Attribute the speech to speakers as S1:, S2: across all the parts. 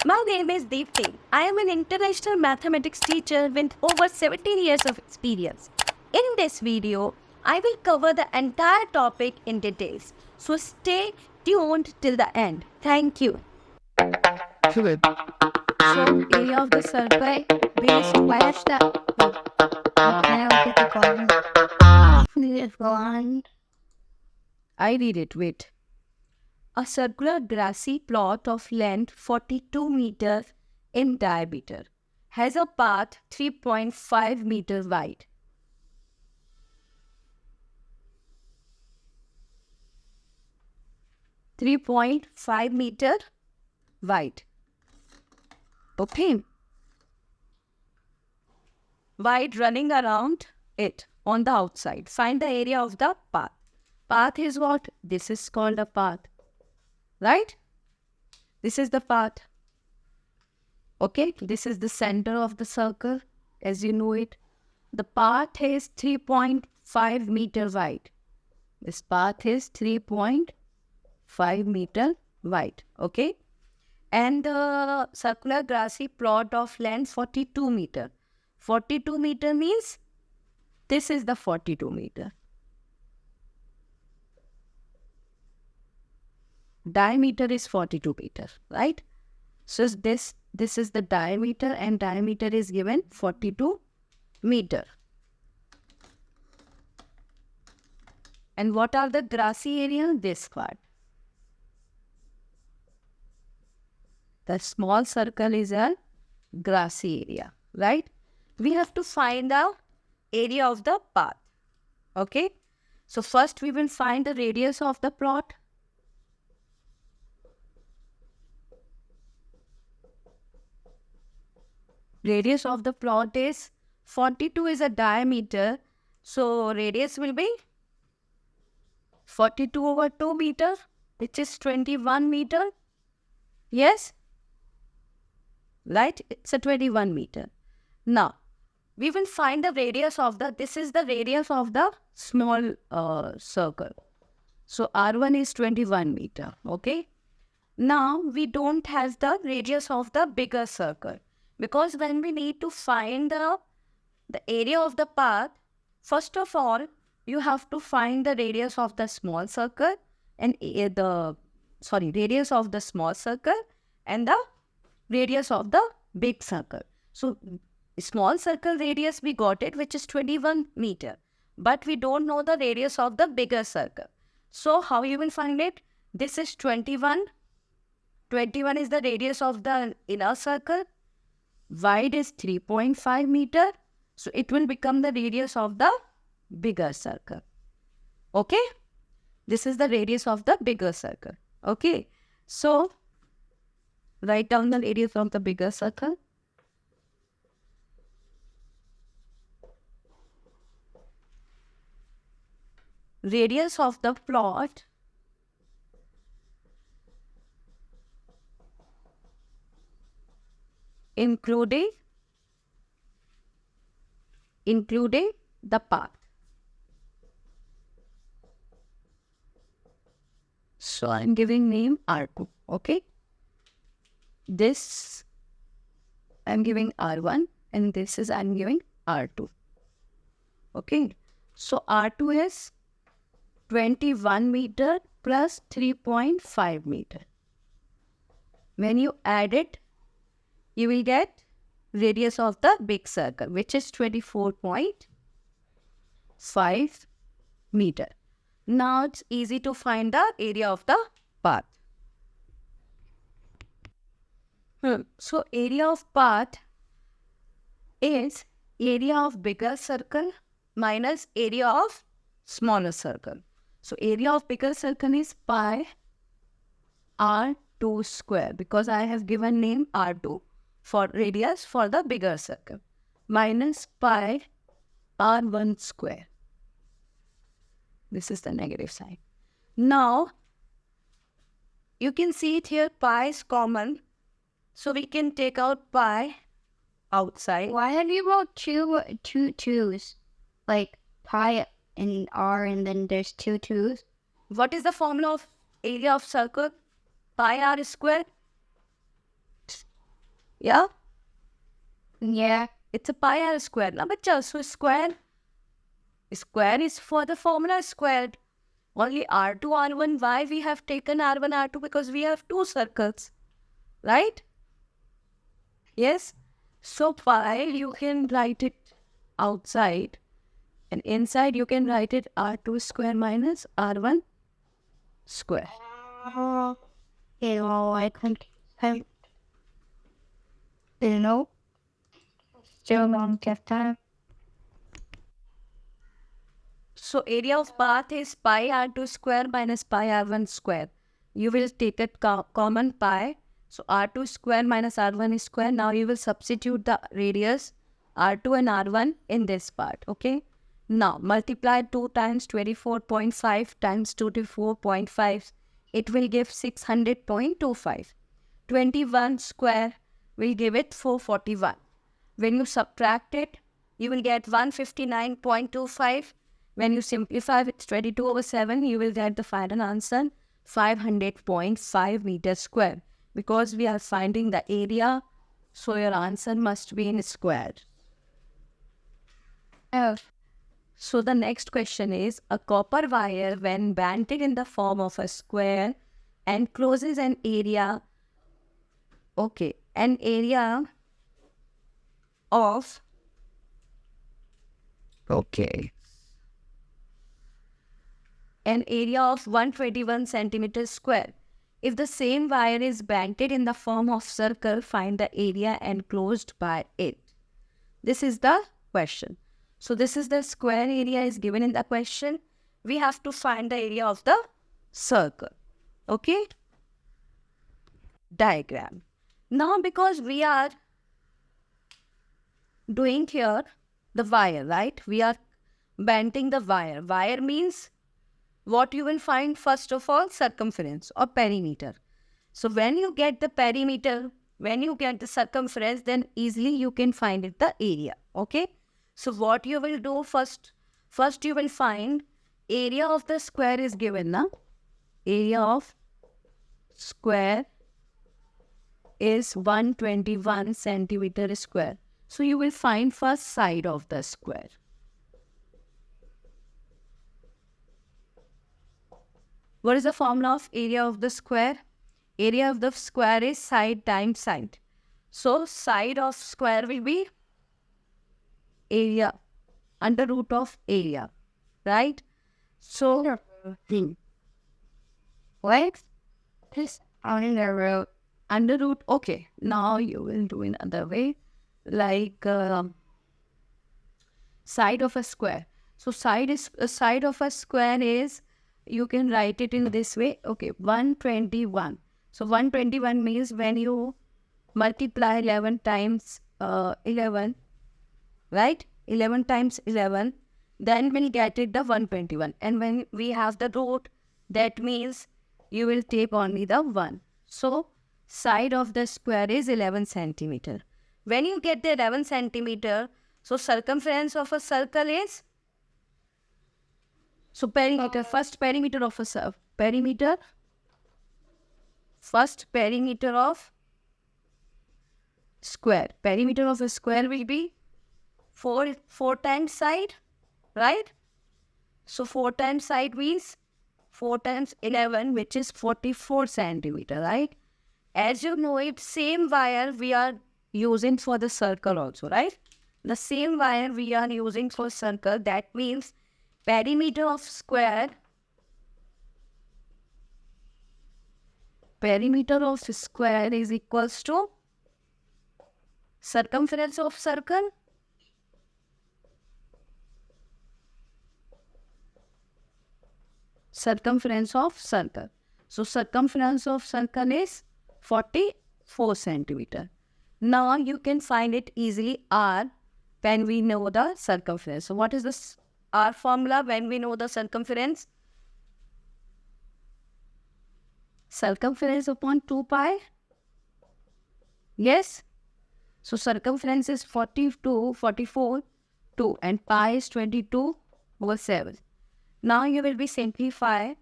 S1: My name is Deepti. I am an international mathematics teacher with over 17 years of experience. In this video, I will cover the entire topic in details. So stay tuned till the end. Thank you.
S2: Good.
S1: So area of the circle base where's the I read it, wait. A circular grassy plot of length 42 meters in diameter has a path 3.5 meters wide. .5 meter wide. Okay. Wide running around it on the outside. Find the area of the path. Path is what? This is called a path. Right? This is the path. Okay, this is the center of the circle, as you know it. The path is 3.5 meter wide. This path is 3.5 meter wide. Okay, and the circular grassy plot of length 42 meter. 42 meter means this is the 42 meter. Diameter is 42 meter, right? So this is the diameter, and diameter is given 42 meter. And what are the grassy area? This part. The small circle is a grassy area, right? We have to find the area of the path. Okay? So first we will find the radius of the plot. Radius of the plot is 42 is a diameter. So radius will be 42 over 2 meter, which is 21 meter. Yes? Right? It's a 21 meter. Now, we will find the radius of the, this is the radius of the small circle. So R1 is 21 meter. Okay? Now, we don't have the radius of the bigger circle. Because when we need to find the area of the path, first of all, you have to find the radius of the small circle and radius of the small circle and the radius of the big circle. So, small circle radius we got it, which is 21 meter. But we don't know the radius of the bigger circle. So, how you will find it? This is 21. 21 is the radius of the inner circle. Wide is 3.5 meter. So, it will become the radius of the bigger circle. Okay? This is the radius of the bigger circle. Okay? So, write down the radius of the bigger circle. Radius of the plot including the path. So I'm giving name R2. Okay. This I'm giving R1 and this is I'm giving R2. Okay. So R2 is 21 meter plus 3.5 meter. When you add it, you will get radius of the big circle, which is 24.5 meter. Now it's easy to find the area of the path. So area of path is area of bigger circle minus area of smaller circle. So area of bigger circle is pi R2 square, because I have given name R2 for radius for the bigger circle, minus pi R1 square. This is the negative sign. Now, you can see it here, pi is common. So we can take out pi outside.
S3: Why have you wrote two twos? Like pi and r and then there's two twos?
S1: What is the formula of area of circle? Pi r square. Yeah?
S3: Yeah.
S1: It's a pi r square. Now, bacha, so square is for the formula squared. Only R2, R1. Why we have taken R1, R2? Because we have two circles. Right? Yes? So pi, you can write it outside. And inside, you can write it R2 square minus R1 square.
S3: I think you know, still don't get time.
S1: So area of path is pi R2 square minus pi R1 square. You will take a common pi. So R2 square minus R1 is square. Now you will substitute the radius R2 and R1 in this part. Okay. Now multiply 2 times 24.5 times 24.5. It will give 600.25. 21 square will give it 441. When you subtract it, you will get 159.25. When you simplify with 22/7, you will get the final answer 500.5 meters square. Because we are finding the area, so your answer must be in square.
S3: Oh,
S1: So the next question is, a copper wire when banded in the form of a square encloses an area, an area of, an area of 121 centimeters square. If the same wire is banded in the form of circle, find the area enclosed by it. This is the question. So this is the square area is given in the question. We have to find the area of the circle. Okay? Diagram. Now because we are doing here the wire, right? We are bending the wire. Wire means what you will find first of all, circumference or perimeter. So when you get the perimeter, when you get the circumference, then easily you can find it the area. Okay. So what you will do first you will find area of the square is given now. Area of square is 121 centimeter square. So you will find first side of the square. What is the formula of area of the square? Area of the square is side times side. So side of square will be area, under root of area, right? So
S3: what? This on the road.
S1: under root, okay. Now you will do in another way, like side of a square. So side of a square is, you can write it in this way. Okay, 121. So 121 means when you multiply 11 times 11, right? 11 times 11, then we'll get it the 121. And when we have the root, that means you will take only the 1. So side of the square is 11 centimeter. When you get the 11 centimeter, so circumference of a circle is, so perimeter, first perimeter of a perimeter, first perimeter of square. Perimeter of a square will be 4 times side, right? So 4 times side means 4 times 11, which is 44 centimeter, right? As you know it, same wire we are using for the circle also, right? The same wire we are using for circle. That means perimeter of square, is equals to circumference of circle circumference of circle. So circumference of circle is 44 centimeter. Now you can find it easily R when we know the circumference. So what is this R formula when we know the circumference? Circumference upon 2 pi. Yes. So circumference is 42, 44, 2 and pi is 22/7. Now you will be simplify.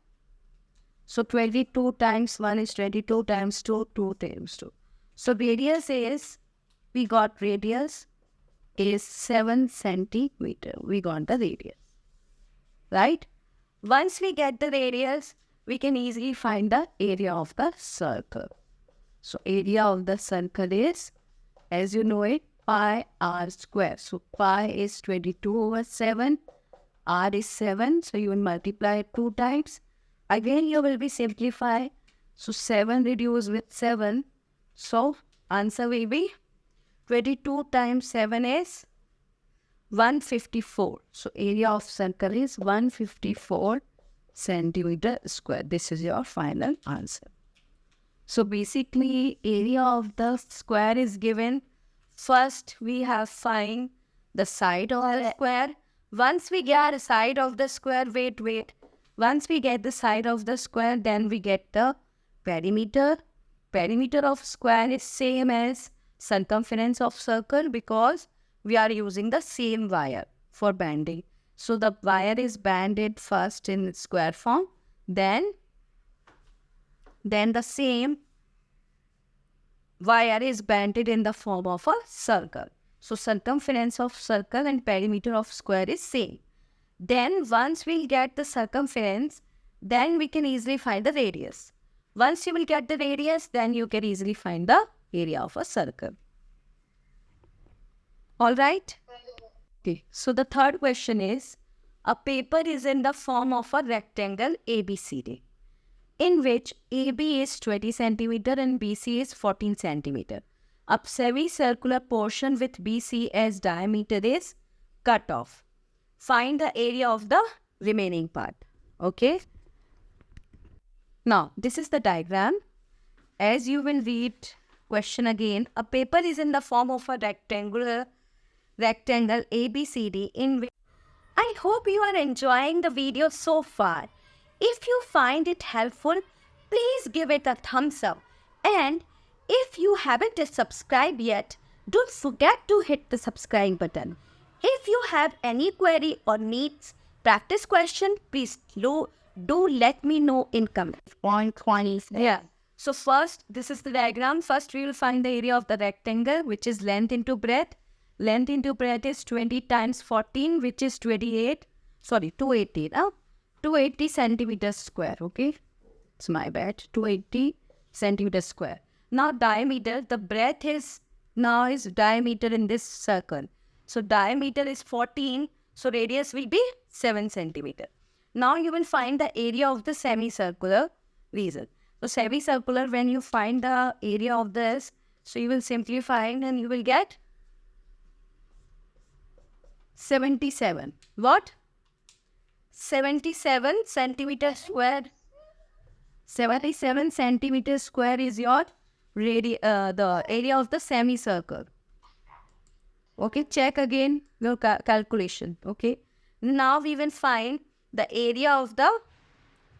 S1: So 22 times 1 is 22 times 2, 2 times 2. So radius is we got radius is 7 centimeter. We got the radius, right? Once we get the radius, we can easily find the area of the circle. So area of the circle is, as you know it, pi r square. So pi is 22/7, r is 7. So you will multiply it 2 times. Again, you will be simplify. So 7 reduced with 7. So answer will be 22 times 7 is 154. So area of circle is 154 centimeter square. This is your final answer. So basically, area of the square is given. First, we have find the side of the square. Once we get the side of the square, wait. Once we get the side of the square, then we get the perimeter. Perimeter of square is same as circumference of circle because we are using the same wire for banding. So the wire is banded first in square form, then the same wire is banded in the form of a circle. So circumference of circle and perimeter of square is same. Then once we get the circumference, then we can easily find the radius. Once you will get the radius, then you can easily find the area of a circle. All right? Okay. So the third question is, a paper is in the form of a rectangle ABCD, in which AB is 20 centimeter and BC is 14 centimeter. A semicircular portion with BC as diameter is cut off. Find the area of the remaining part. Okay. Now, this is the diagram. As you will read question again, a paper is in the form of a rectangle ABCD in which... I hope you are enjoying the video so far. If you find it helpful, please give it a thumbs up. And if you haven't subscribed yet, don't forget to hit the subscribe button. If you have any query or needs practice question, please do let me know in comments.
S3: 120.
S1: Yeah. So first, this is the diagram. First, we will find the area of the rectangle, which is length into breadth. Length into breadth is 20 times 14, which is 280. Now, 280 centimeters square. Okay. It's my bad. 280 centimeters square. Now, diameter, the breadth is diameter in this circle. So, diameter is 14. So, radius will be 7 centimeter. Now, you will find the area of the semicircular region. So, semicircular, when you find the area of this, so you will simplify and you will get 77. What? 77 centimeter square. 77 centimeter square is your the area of the semicircle. Okay, check again your calculation. Okay, now we will find the area of the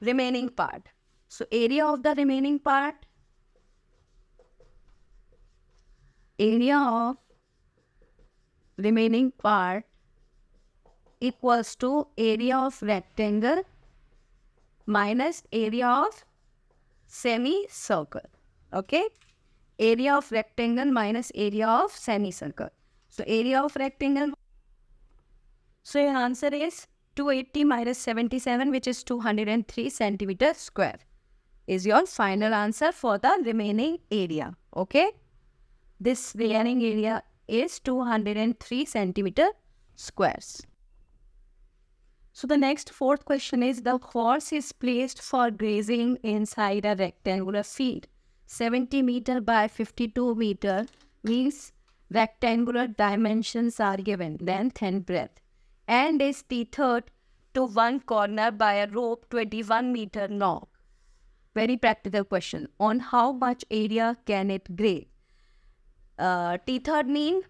S1: remaining part. So area of the remaining part, equals to area of rectangle minus area of semicircle. Okay, area of rectangle minus area of semicircle. So area of rectangle. So your answer is 280 minus 77, which is 203 centimeters square, is your final answer for the remaining area. Okay, this remaining area is 203 centimeter squares. So the next fourth question is, the horse is placed for grazing inside a rectangular field. 70 meter by 52 meter means rectangular dimensions are given, length and breadth, and is tethered to one corner by a rope 21 meter long. Very practical question. On how much area can it graze? Tethered means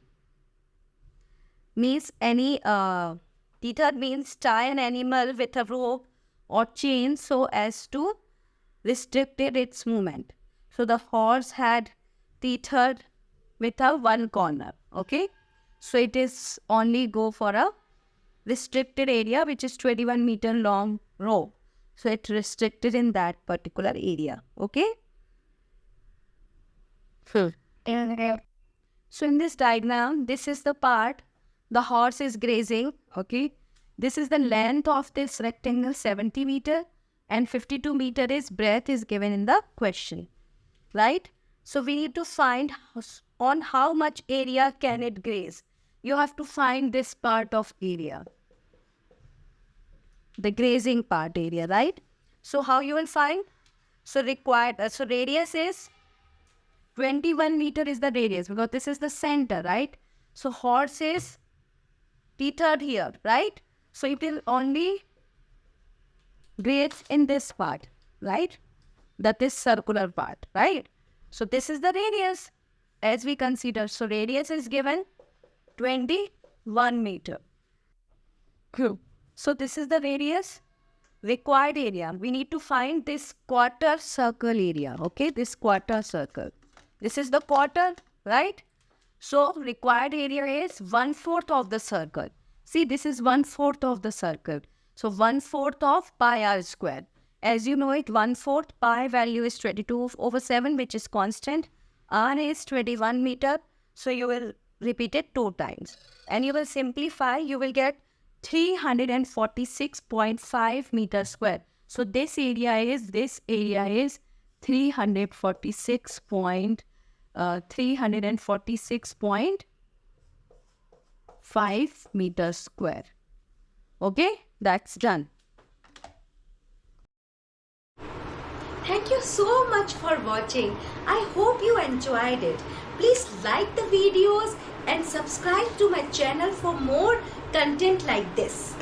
S1: any... Tethered means tie an animal with a rope or chain so as to restrict its movement. So the horse had tethered with a one corner. Okay. So it is only go for a restricted area, which is 21 meter long rope. So it restricted in that particular area. Okay. So in this diagram, this is the part the horse is grazing, okay? This is the length of this rectangle, 70 meter, and 52 meter is breadth is given in the question, right? So we need to find on how much area can it graze. You have to find this part of area, the grazing part area, right? So how you will find? So so radius is 21 meter is the radius because this is the center, right? So horse is tethered here, right? So it will only graze in this part, right? That is circular part, right? So this is the radius as we consider. So radius is given 21 meter. So this is the radius. Required area. We need to find this quarter circle area, okay? This quarter circle. This is the quarter, right? So required area is 1/4 of the circle. See, this is 1/4 of the circle. So 1/4 of pi r square. As you know it, 1/4 pi value is 22/7, which is constant. R is 21 meter. So you will repeat it 2 times. And you will simplify, you will get 346.5 meter square. So this area is 346.5 meter square. Okay, that's done.
S4: Thank you so much for watching. I hope you enjoyed it. Please like the videos and subscribe to my channel for more content like this.